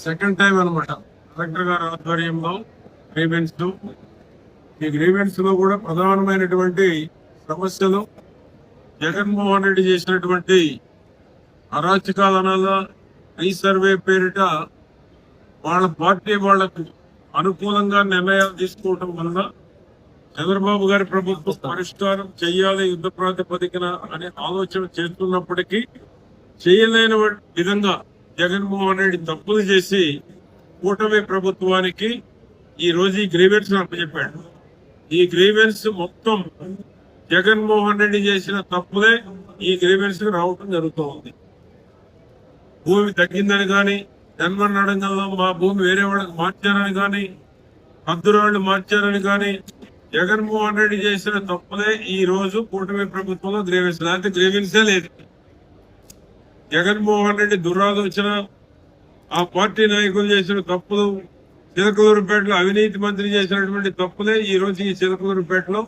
Second time అనమాట collector గారి ఆధ్వర్యంలో గ్రీవెన్స్. ఈ గ్రీవెన్స్ లో కూడా ప్రధానమైనటువంటి సమస్యలు జగన్మోహన్ రెడ్డి చేసినటువంటి అరాచకాలనాల రీసర్వే పేరిట వాళ్ళ పార్టీ వాళ్లకు అనుకూలంగా నిర్ణయాలు తీసుకోవటం వల్ల చంద్రబాబు గారి ప్రభుత్వం పరిష్కారం చేయాలి యుద్ధ ప్రాతిపదికన అనే ఆలోచన చేస్తున్నప్పటికీ చేయలేని విధంగా జగన్మోహన్ రెడ్డి తప్పులు చేసి కూటమి ప్రభుత్వానికి ఈ రోజు ఈ గ్రీవెన్స్ అప్పచెప్పాడు. ఈ గ్రీవెన్స్ మొత్తం జగన్మోహన్ రెడ్డి చేసిన తప్పులే ఈ గ్రీవెన్స్ రావటం జరుగుతోంది. భూమి తగ్గిందని కానీ, జన్మన్ అడగంలో మా భూమి వేరే వాళ్ళకి మార్చారని కానీ, హద్దురాళ్లు మార్చారని కానీ జగన్మోహన్ రెడ్డి చేసిన తప్పులే ఈ రోజు కూటమి ప్రభుత్వంలో గ్రీవెన్స్. లేకపోతే గ్రీవెన్సే లేదు. జగన్మోహన్ రెడ్డి దురాలోచన, ఆ పార్టీ నాయకులు చేసిన తప్పులు, చిలకలూరుపేటలో అవినీతి మంత్రి చేసినటువంటి తప్పులే ఈ రోజు ఈ చిలకలూరుపేటలో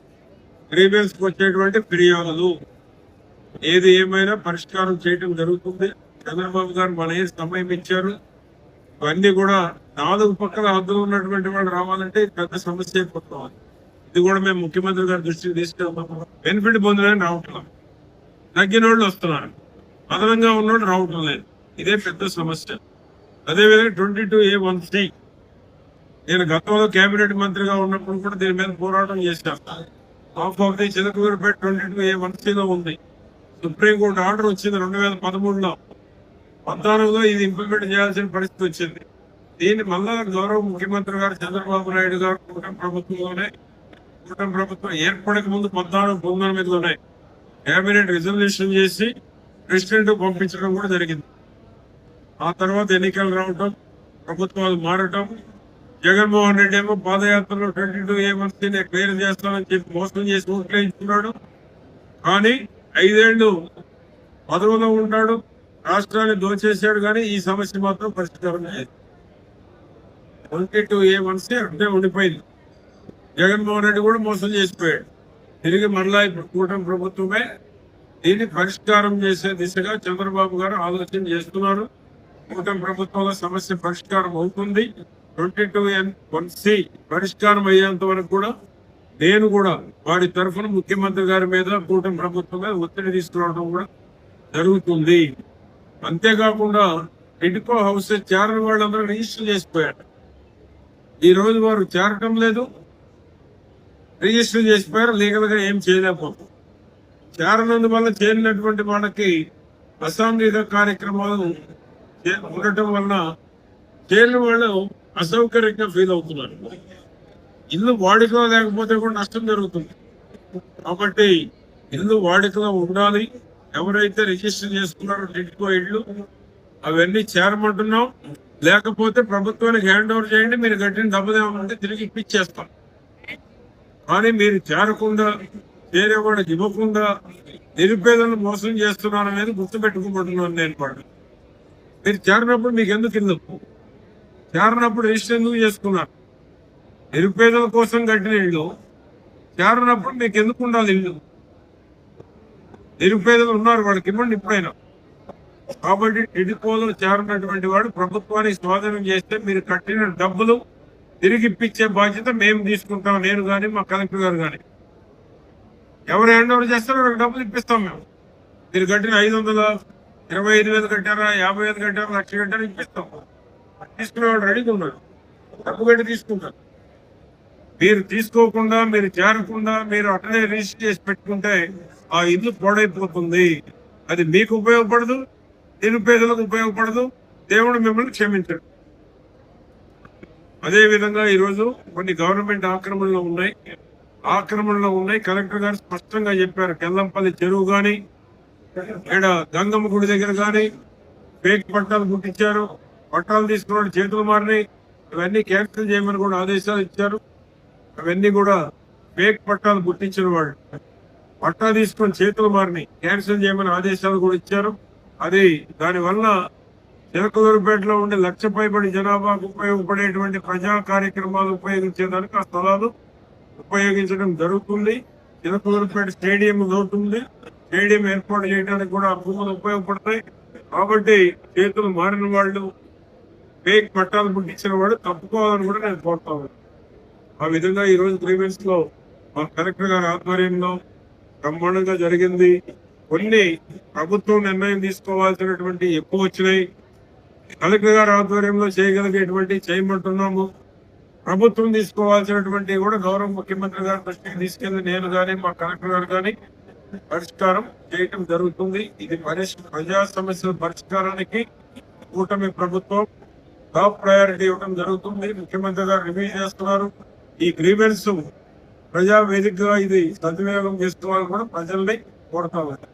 గ్రీవెన్స్ కు వచ్చేటువంటి ఫిర్యాదులు. ఏది ఏమైనా పరిష్కారం చేయడం జరుగుతుంది. చంద్రబాబు గారు మన సమయం ఇచ్చారు. ఇవన్నీ కూడా 4 పక్కల హద్దులు ఉన్నటువంటి వాళ్ళు రావాలంటే పెద్ద సమస్య అయిపోతుంది. ఇది కూడా మేము ముఖ్యమంత్రి గారి దృష్టికి తీసుకెళ్తాము. బెనిఫిట్ పొందడానికి రావట్లేదు, తగ్గిన వాళ్ళు వస్తున్నారు, అదనంగా ఉన్నోళ్ళు రావటం లేదు. ఇదే పెద్ద సమస్య. అదేవిధంగా 22A1C నేను గతంలో కేబినెట్ మంత్రిగా ఉన్నప్పుడు కూడా దీని మీద పోరాటం చేశాను. ఆఫ్ ఆఫ్ ది చిలకలూరుపేట 22A1Cలో ఉంది. సుప్రీంకోర్టు ఆర్డర్ వచ్చింది 2013లో. 14లో ఇది ఇంప్లిమెంట్ చేయాల్సిన పరిస్థితి వచ్చింది. దీన్ని మళ్ళా గౌరవ ముఖ్యమంత్రి గారు చంద్రబాబు నాయుడు గారు కూటమి ప్రభుత్వం ఏర్పడక ముందు 14-19లోనే కేబినెట్ రిజల్యూషన్ చేసి ప్రెసిడెంట్ పంపించడం కూడా జరిగింది. ఆ తర్వాత ఎన్నికలు రావటం, ప్రభుత్వాలు మారటం, జగన్మోహన్ రెడ్డి ఏమో పాదయాత్రలో 22A1Cని క్లియర్ చేస్తానని చెప్పి మోసం చేసి ఓట్లేయించుకున్నాడు. కానీ 5 ఏళ్లు పదవిలో ఉంటాడు, రాష్ట్రాన్ని దోచేశాడు. కానీ ఈ సమస్య మాత్రం పరిష్కారం లేదు. 22A1C అంటే ఉండిపోయింది. జగన్మోహన్ రెడ్డి కూడా మోసం చేసిపోయాడు. తిరిగి మరలా ఇప్పుడు కూటమి ప్రభుత్వమే దీన్ని పరిష్కారం చేసే దిశగా చంద్రబాబు గారు ఆలోచన చేస్తున్నారు. కూటమి ప్రభుత్వంలో సమస్య పరిష్కారం అవుతుంది. 22A1C పరిష్కారం అయ్యేంత వరకు కూడా నేను కూడా వారి తరఫున ముఖ్యమంత్రి గారి మీద కూటమి ప్రభుత్వం మీద ఒత్తిడి తీసుకురావడం కూడా జరుగుతుంది. అంతేకాకుండా టిడ్కో హౌస్ చేరని వాళ్ళందరూ రిజిస్టర్ చేసిపోయారు. ఈ రోజు వారు చేరటం లేదు, రిజిస్టర్ చేసిపోయారు. లీగల్ గా ఏం చేయలేకపోతాం. చేరనందువల్ల చేరినటువంటి వాళ్ళకి అసాంఘిక కార్యక్రమాలు ఉండటం వలన చేరిన వాళ్ళు అసౌకర్యంగా ఫీల్ అవుతున్నారు. ఇల్లు వాడుకలో లేకపోతే కూడా నష్టం జరుగుతుంది. కాబట్టి ఇల్లు వాడుకలో ఉండాలి. ఎవరైతే రిజిస్టర్ చేసుకున్నారో టిడ్కో ఇళ్ళు అవన్నీ చేరమంటున్నాం. లేకపోతే ప్రభుత్వానికి హ్యాండ్ ఓవర్ చేయండి, మీరు కట్టిన డబ్బులేమంటే తిరిగి ఇప్పించేస్తాం. కానీ మీరు చేరకుండా, చేరేవాడికి ఇవ్వకుండా నిరుపేదలను మోసం చేస్తున్నారనేది గుర్తుపెట్టుకోబడుతున్నాను నేను. వాళ్ళు మీరు చేరినప్పుడు మీకు ఎందుకు ఇల్లు, చేరినప్పుడు రిజిస్టర్ ఎందుకు చేసుకున్నారు? నిరుపేదల కోసం కట్టిన ఇల్లు చేరినప్పుడు మీకు ఎందుకు ఉండాలి ఇల్లు? నిరుపేదలు ఉన్నారు, వాళ్ళకి ఇవ్వండి ఇప్పుడైనా. కాబట్టి టిడ్కోలో చేరినటువంటి వాడు ప్రభుత్వానికి స్వాధీనం చేస్తే మీరు కట్టిన డబ్బులు తిరిగి ఇప్పించే బాధ్యత మేము తీసుకుంటాం. నేను కానీ మా కలెక్టర్ గారు కానీ. ఎవరు హ్యాండ్ ఓవర్ చేస్తారో వాళ్ళకి డబ్బులు ఇప్పిస్తాం మేము. మీరు కట్టిన 525,000 కట్టారా, 50,000 కట్టారా, 1,00,000 కట్టారా ఇప్పిస్తాం. తీసుకునేవాడు రెడీగా ఉన్నాడు, డబ్బు కట్టి తీసుకుంటారు. మీరు తీసుకోకుండా, మీరు చేరకుండా మీరు అట్లనే రిజిస్టర్ చేసి పెట్టుకుంటే ఆ ఇల్లు పాడైపోతుంది. అది మీకు ఉపయోగపడదు, నిరుపేదలకు ఉపయోగపడదు. దేవుడు మిమ్మల్ని క్షమించడు. అదేవిధంగా ఈరోజు కొన్ని గవర్నమెంట్ ఆక్రమణలు ఉన్నాయి. కలెక్టర్ గారు స్పష్టంగా చెప్పారు. కెల్లంపల్లి చెరువు కానీ, ఇక్కడ గంగమ్మ గుడి దగ్గర కానీ ఫేక్ పట్టాలు పుట్టించారు. పట్టాలు తీసుకున్న చేతులు మారినాయి. ఇవన్నీ క్యాన్సిల్ చేయమని కూడా ఆదేశాలు ఇచ్చారు. అవన్నీ కూడా ఫేక్ పట్టాలు పుట్టించిన వాళ్ళు పట్టా తీసుకొని చేతులు మారినాయి, క్యాన్సిల్ చేయమని ఆదేశాలు కూడా ఇచ్చారు. అది దానివల్ల చిలకలూరుపేటలో ఉండే 1,00,000 పైబడి జనాభాకు ఉపయోగపడేటువంటి ప్రజా కార్యక్రమాలు ఉపయోగించేదానికి ఆ స్థలాలు ఉపయోగించడం జరుగుతుంది. చిలకలూరుపేట స్టేడియం అవుతుంది. స్టేడియం ఏర్పాటు చేయడానికి కూడా ఆ భూములు ఉపయోగపడతాయి. కాబట్టి చేతులు మారిన వాళ్ళు ఫేక్ పట్టాలు పుట్టించిన వాడు తప్పుకోవాలని కూడా నేను కోరుతా ఉన్నాను. ఆ విధంగా ఈ రోజు గ్రీవెన్స్ లో మా కలెక్టర్ గారి ఆధ్వర్యంలో బ్రహ్మాండంగా జరిగింది. కొన్ని ప్రభుత్వం నిర్ణయం తీసుకోవాల్సినటువంటి ఎక్కువ వచ్చినాయి. కలెక్టర్ గారి ఆధ్వర్యంలో చేయగలిగేటువంటి చేయమంటున్నాము. ప్రభుత్వం తీసుకోవాల్సినటువంటి కూడా గౌరవ ముఖ్యమంత్రి గారి దృష్టికి తీసుకెళ్లి నేను కానీ మా కలెక్టర్ గారు కానీ పరిష్కారం చేయటం జరుగుతుంది. ఇది ప్రజా సమస్యల పరిష్కారానికి కూటమి ప్రభుత్వం టాప్ ప్రయారిటీ ఇవ్వడం జరుగుతుంది. ముఖ్యమంత్రి గారు రివ్యూ చేస్తున్నారు. ఈ గ్రీవెన్స్ ప్రజా వేదికగా ఇది సద్వినియోగం చేసుకోవాలని కూడా ప్రజల్ని కోరుతా ఉన్నారు.